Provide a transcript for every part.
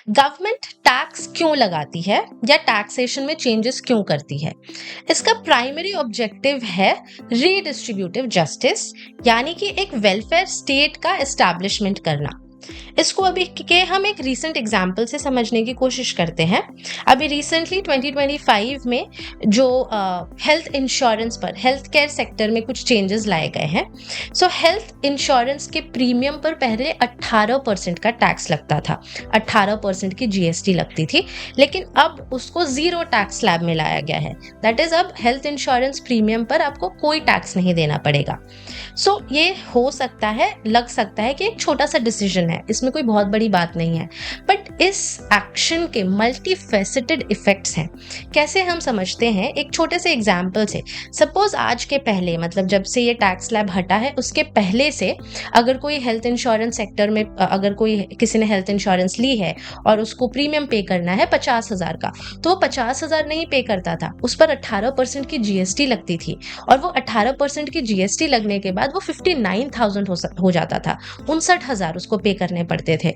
Government tax क्यों लगाती है या टैक्सेशन में चेंजेस क्यों करती है? इसका प्राइमरी ऑब्जेक्टिव है रीडिस्ट्रीब्यूटिव जस्टिस, यानी कि एक वेलफेयर स्टेट का एस्टैब्लिशमेंट करना। इसको अभी के हम एक रीसेंट एग्जाम्पल से समझने की कोशिश करते हैं। अभी रिसेंटली 2025 में जो हेल्थ इंश्योरेंस पर हेल्थ केयर सेक्टर में कुछ चेंजेस लाए गए हैं। सो हेल्थ इंश्योरेंस के प्रीमियम पर पहले 18% का टैक्स लगता था, 18% की जीएसटी लगती थी, लेकिन अब उसको जीरो टैक्स स्लैब में लाया गया है। दैट इज अब हेल्थ इंश्योरेंस प्रीमियम पर आपको कोई टैक्स नहीं देना पड़ेगा। सो ये हो सकता है, लग सकता है कि एक छोटा सा डिसीजन है, इसमें कोई बहुत बड़ी बात नहीं है, बट इस एक्शन के मल्टी फेसेटेड इफेक्ट्स हैं। कैसे हम समझते हैं? एक छोटे से एग्जाम्पल से। सपोज आज के पहले, मतलब जब से ये टैक्स स्लैब हटा है उसके पहले से, अगर कोई हेल्थ इंश्योरेंस सेक्टर में अगर कोई किसी ने हेल्थ इंश्योरेंस ली है और उसको प्रीमियम पे करना है 50,000 का, तो वो 50,000 नहीं पे करता था, उस पर 18% की जीएसटी लगती थी, और वो 18% की जीएसटी लगने के बाद वो 59,000 हो जाता था, 59,000 उसको पे करने पड़ते थे।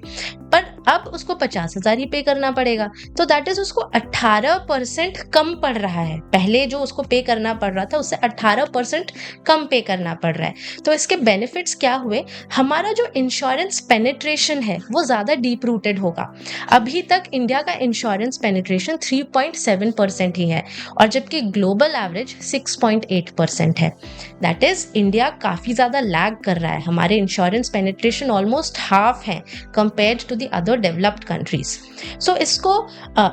पर अब उसको 50,000 ही पे करना पड़ेगा, तो दैट इज उसको 18% कम पड़ रहा है। पहले जो उसको पे करना पड़ रहा था उससे 18% कम पे करना पड़ रहा है। तो इसके बेनिफिट्स क्या हुए? हमारा जो इंश्योरेंस पेनिट्रेशन है वो ज्यादा डीप रूटेड होगा। अभी तक इंडिया का इंश्योरेंस पेनिट्रेशन 3.7% ही है, और जबकि ग्लोबल एवरेज 6.8% है। दैट इज इंडिया काफी ज्यादा लैग कर रहा है। हमारे इंश्योरेंस पेनिट्रेशन ऑलमोस्ट हाफ है compared to the other developed countries. So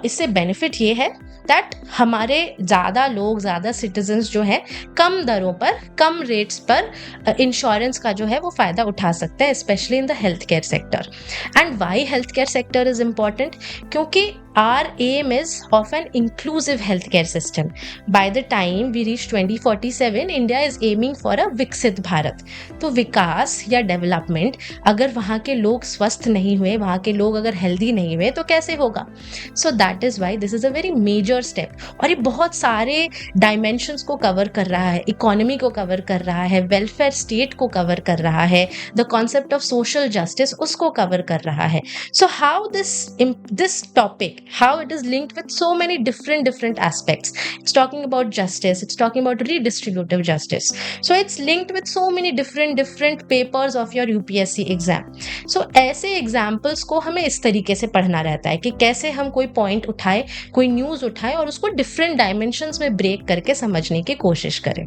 इससे बेनिफिट ये है दैट हमारे ज़्यादा लोग, ज़्यादा सिटीजन्स जो है कम दरों पर, कम रेट्स पर इंश्योरेंस का जो है वो फ़ायदा उठा सकते हैं, specially in the health care sector. And why health care sector is important? क्योंकि our aim is of an inclusive healthcare system. By the time we reach 2047, India is aiming for a विकसित भारत। तो विकास या development, अगर वहाँ के लोग स्वस्थ नहीं हुए, वहाँ के लोग अगर हेल्दी नहीं हुए, तो कैसे होगा? So that is why this is a very major step, और ये बहुत सारे डायमेंशंस को कवर कर रहा है। इकोनॉमी को कवर कर रहा है, वेलफेयर स्टेट को कवर कर रहा है, the concept of social justice उसको कवर कर रहा है। So how this topic, how it is linked with so many different aspects. It's talking about justice, it's talking about redistributive justice, so it's linked with so many different papers of your UPSC exam. So ऐसे examples को हमें इस तरीके से पढ़ना रहता है कि कैसे हम कोई point उठाए, कोई न्यूज़ उठाए और उसको different dimensions में break करके समझने की कोशिश करें।